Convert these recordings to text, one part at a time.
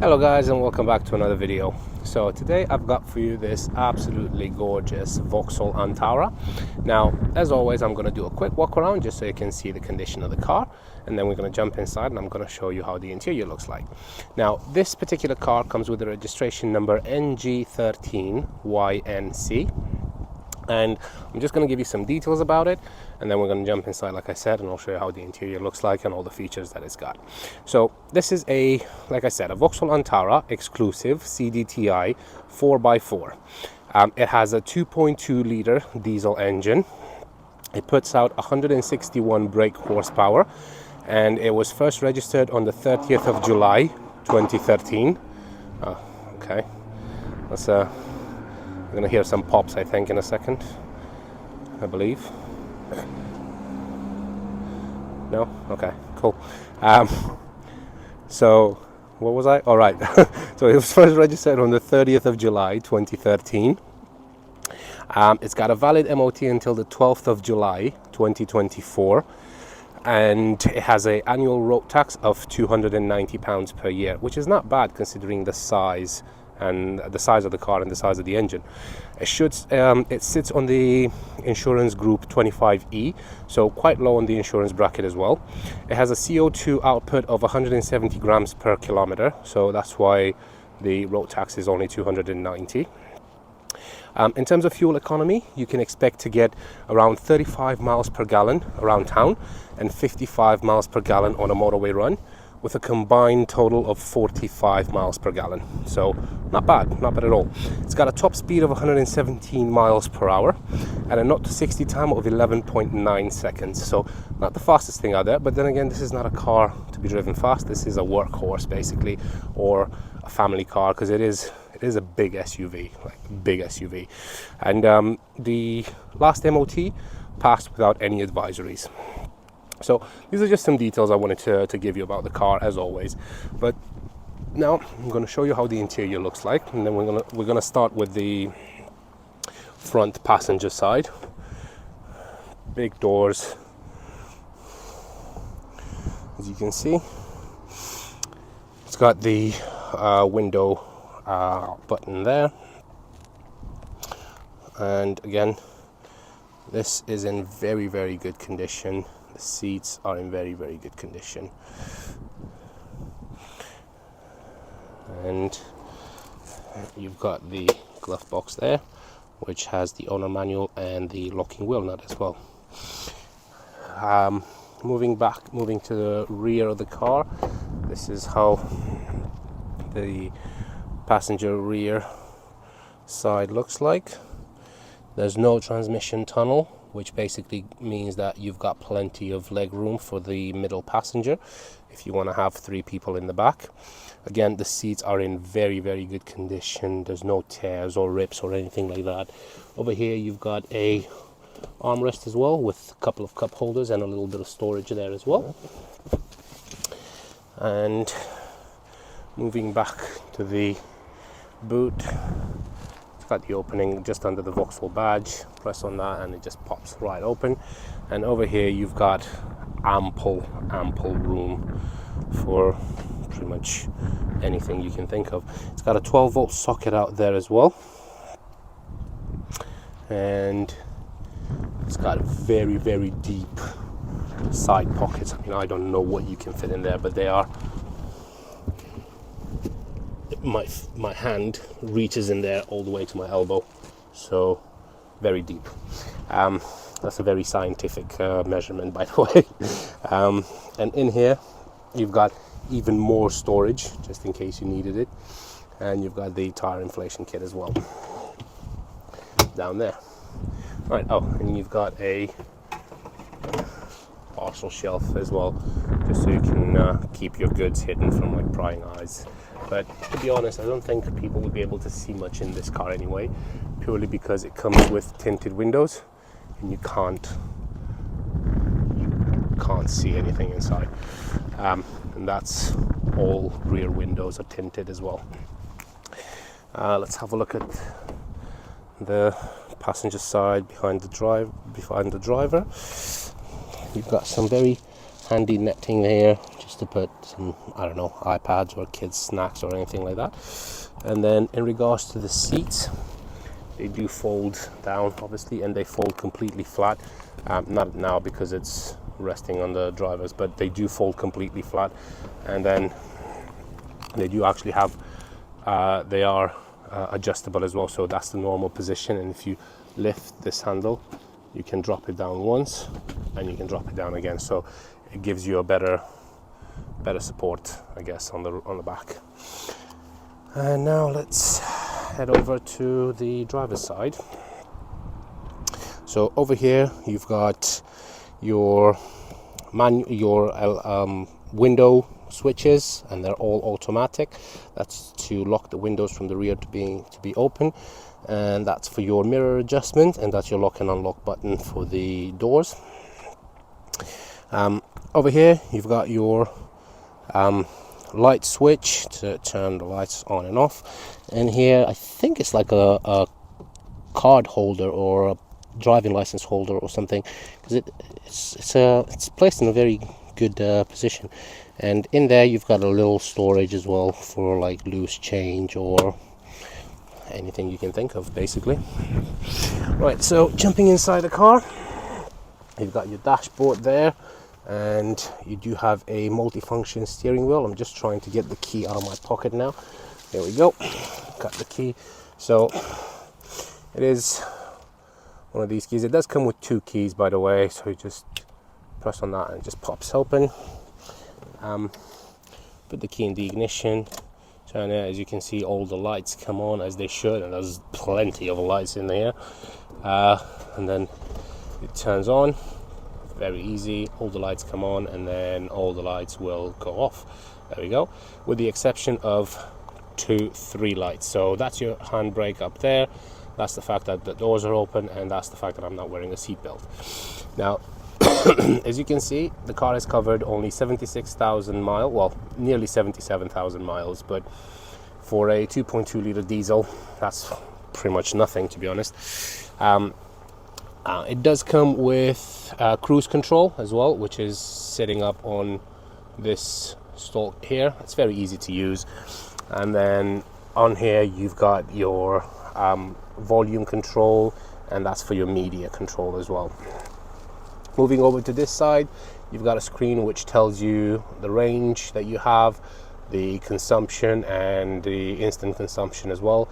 Hello guys, and welcome back to another video. So today I've got for you this absolutely gorgeous Vauxhall Antara. Now, as always, I'm going to do a quick walk around just so you can see the condition of the car, and then we're going to jump inside and I'm going to show you how the interior looks like. Now, this particular car comes with a registration number NG13YNC. And I'm just going to give you some details about it, and then we're going to jump inside, like I said, and I'll show you how the interior looks like and all the features that it's got. So this is like I said, a Vauxhall Antara Exclusiv Cdti 4x4. It has a 2.2 liter diesel engine. It puts out 161 brake horsepower, and it was first registered on the 30th of July 2013. Okay, that's we're going to hear some pops, I think, in a second, I believe. No? Okay, cool. So, what was I? All right. So it was first registered on the 30th of July, 2013. It's got a valid MOT until the 12th of July, 2024. And it has an annual road tax of £290 per year, which is not bad considering the size and the size of the car and the size of the engine. It sits on the insurance group 25E, so quite low on the insurance bracket as well. It has a CO2 output of 170 grams per kilometer, so that's why the road tax is only 290. In terms of fuel economy, you can expect to get around 35 miles per gallon around town and 55 miles per gallon on a motorway run, with a combined total of 45 miles per gallon. So not bad at all. It's got a top speed of 117 miles per hour and a 0 to 60 time of 11.9 seconds. So not the fastest thing out there, but then again, this is not a car to be driven fast. This is a workhorse basically, or a family car, because it is a big SUV, like big SUV. And the last MOT passed without any advisories. So these are just some details I wanted to give you about the car, as always. But now I'm going to show you how the interior looks like, and then we're gonna start with the front passenger side. Big doors, as you can see. It's got the window button there, and again, this is in very, very good condition. The seats are in very, very good condition, and you've got the glove box there, which has the owner manual and the locking wheel nut as well. Moving to the rear of the car, this is how the passenger rear side looks like. There's no transmission tunnel, which basically means that you've got plenty of leg room for the middle passenger if you want to have 3 people in the back. Again, the seats are in very, very good condition. There's no tears or rips or anything like that. Over here you've got a armrest as well, with a couple of cup holders and a little bit of storage there as well. And moving back to the boot, got the opening just under the Vauxhall badge. Press on that and it just pops right open, and over here you've got ample room for pretty much anything you can think of. It's got a 12-volt socket out there as well, and it's got very, very deep side pockets. I mean, I don't know what you can fit in there, but they are, my hand reaches in there all the way to my elbow, so very deep. That's a very scientific measurement, by the way. And in here you've got even more storage just in case you needed it, and you've got the tire inflation kit as well down there. Right, and you've got a partial shelf as well, just so you can keep your goods hidden from like prying eyes. But to be honest, I don't think people would be able to see much in this car anyway, purely because it comes with tinted windows and you can't see anything inside. And that's all rear windows are tinted as well. Let's have a look at the passenger side behind the driver. You've got some very handy netting here, just just to put some, I don't know, iPads or kids snacks or anything like that. And then in regards to the seats, they do fold down obviously, and they fold completely flat. Not now because it's resting on the drivers, but they do fold completely flat. And then they do actually have they are adjustable as well, so that's the normal position. And if you lift this handle, you can drop it down once and you can drop it down again, so it gives you a better support, I guess, on the back. And now let's head over to the driver's side. So over here you've got your window switches, and they're all automatic. That's to lock the windows from the rear to be open, and that's for your mirror adjustment, and that's your lock and unlock button for the doors. Over here you've got your light switch to turn the lights on and off, and here I think it's like a card holder or a driving license holder or something, because it's placed in a very good position. And in there you've got a little storage as well for like loose change or anything you can think of, basically. Right, so jumping inside the car, you've got your dashboard there, and you do have a multifunction steering wheel. I'm just trying to get the key out of my pocket now. There we go, got the key. So it is one of these keys. It does come with 2 keys, by the way, so you just press on that and it just pops open. Put the key in the ignition, turn it. As you can see, all the lights come on as they should, and there's plenty of lights in there. And then it turns on, very easy. All the lights come on, and then all the lights will go off. There we go, with the exception of 2-3 lights. So that's your handbrake up there, that's the fact that the doors are open, and that's the fact that I'm not wearing a seatbelt. Now as you can see, the car has covered only 76,000 miles, well, nearly 77,000 miles, but for a 2.2 litre diesel, that's pretty much nothing, to be honest. It does come with cruise control as well, which is sitting up on this stalk here. It's very easy to use. And then on here you've got your volume control, and that's for your media control as well. Moving over to this side, you've got a screen which tells you the range that you have, the consumption, and the instant consumption as well.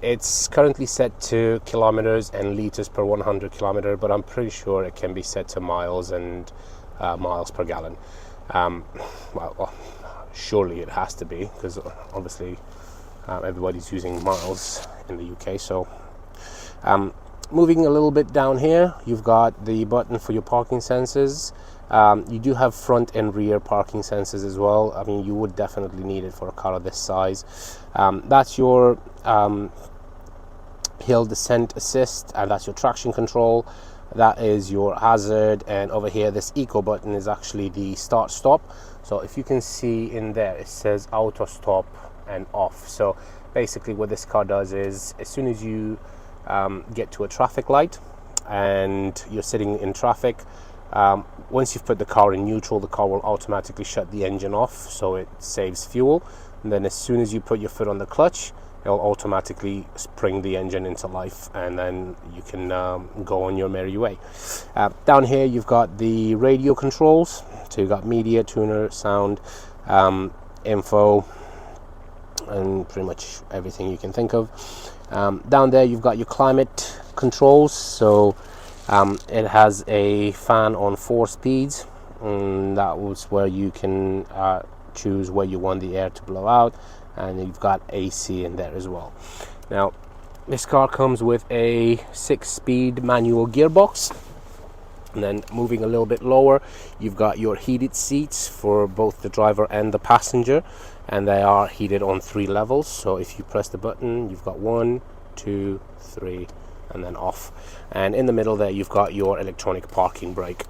It's currently set to kilometers and liters per 100 kilometer, but I'm pretty sure it can be set to miles and miles per gallon. Well, surely it has to be, because obviously everybody's using miles in the UK. So moving a little bit down here, you've got the button for your parking sensors. You do have front and rear parking sensors as well. I mean, you would definitely need it for a car of this size. That's your hill descent assist, and that's your traction control. That is your hazard, and over here this eco button is actually the start stop. So if you can see in there, it says auto stop and off. So basically what this car does is, as soon as you get to a traffic light and you're sitting in traffic, once you've put the car in neutral, the car will automatically shut the engine off, so it saves fuel. And then as soon as you put your foot on the clutch, it'll automatically spring the engine into life, and then you can go on your merry way. Down here you've got the radio controls, so you've got media, tuner, sound, info, and pretty much everything you can think of. Down there you've got your climate controls, so it has a fan on 4 speeds, and that was where you can choose where you want the air to blow out, and you've got AC in there as well. Now this car comes with a 6-speed manual gearbox. And then moving a little bit lower, you've got your heated seats for both the driver and the passenger, and they are heated on 3 levels. So if you press the button, you've got 1, 2, 3, and then off. And in the middle there you've got your electronic parking brake.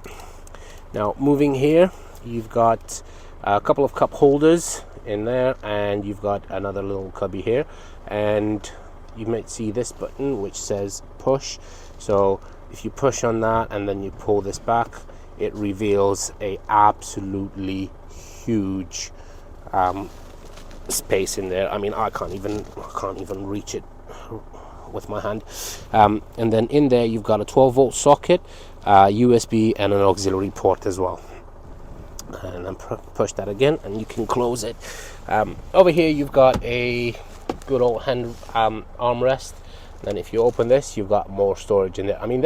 Now moving here, you've got a couple of cup holders in there, and you've got another little cubby here, and you might see this button which says push. So if you push on that and then you pull this back, it reveals a absolutely huge space in there. I mean, I can't even reach it with my hand. And then in there you've got a 12-volt socket, USB, and an auxiliary port as well. And then push that again and you can close it. Over here you've got a good old hand armrest, and if you open this you've got more storage in there. I mean,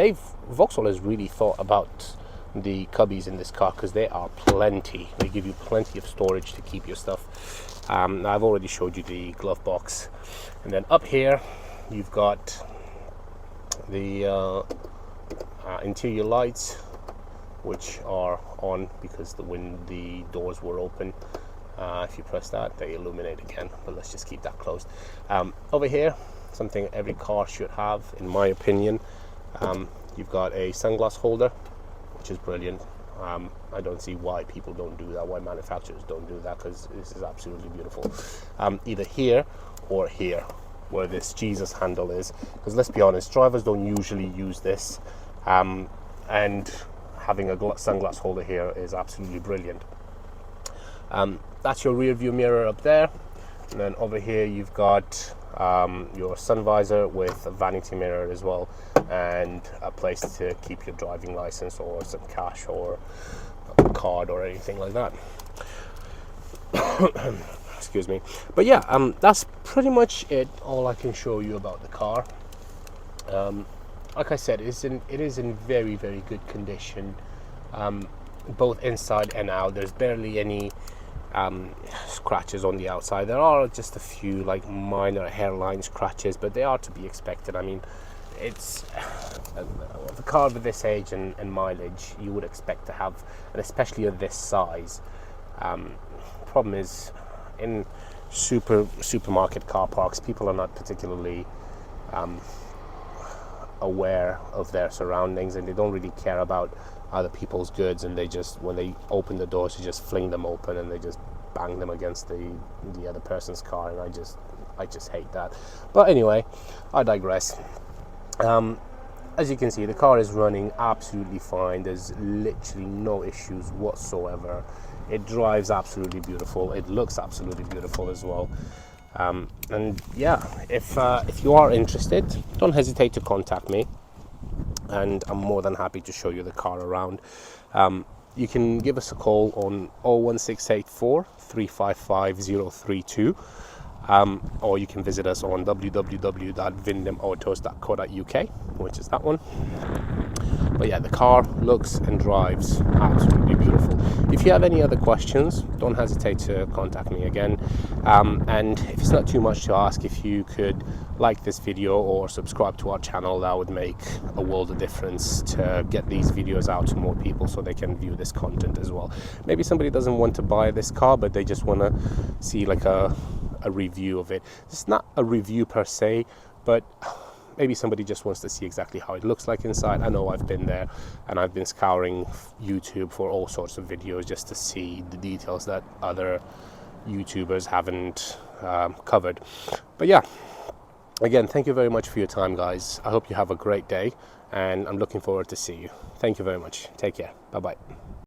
Vauxhall has really thought about the cubbies in this car, because they are plenty. They give you plenty of storage to keep your stuff. Now I've already showed you the glove box, and then up here you've got the interior lights, which are on because the doors were open. If you press that, they illuminate again, but let's just keep that closed. Over here, something every car should have, in my opinion, you've got a sunglass holder, which is brilliant. I don't see why people don't do that, why manufacturers don't do that, because this is absolutely beautiful. Either here or here, where this Jesus handle is, because let's be honest, drivers don't usually use this, and having a sunglass holder here is absolutely brilliant. That's your rear view mirror up there, and then over here you've got your sun visor with a vanity mirror as well, and a place to keep your driving license or some cash or a card or anything like that. Excuse me. But yeah, that's pretty much it, all I can show you about the car. Like I said, it is in very, very good condition, both inside and out. There's barely any scratches on the outside. There are just a few like minor hairline scratches, but they are to be expected. I mean, it's the car with this age and mileage you would expect to have, and especially at this size. Problem is, in supermarket car parks, people are not particularly aware of their surroundings, and they don't really care about other people's goods, and they just, when they open the doors, you just fling them open and they just bang them against the other person's car, and I just hate that. But anyway, I digress. As you can see, the car is running absolutely fine. There's literally no issues whatsoever. It drives absolutely beautiful. It looks absolutely beautiful as well. And yeah, if you are interested, don't hesitate to contact me, and I'm more than happy to show you the car around. You can give us a call on 01684 355 032, or you can visit us on www.vindemautos.co.uk, which is that one. But yeah, the car looks and drives absolutely beautiful. If you have any other questions, don't hesitate to contact me again. And if it's not too much to ask, if you could like this video or subscribe to our channel, that would make a world of difference to get these videos out to more people so they can view this content as well. Maybe somebody doesn't want to buy this car, but they just want to see like a review of it. It's not a review per se, but maybe somebody just wants to see exactly how it looks like inside. I know I've been there, and I've been scouring YouTube for all sorts of videos just to see the details that other YouTubers haven't covered. But yeah, again, thank you very much for your time, guys. I hope you have a great day, and I'm looking forward to see you. Thank you very much. Take care. Bye-bye.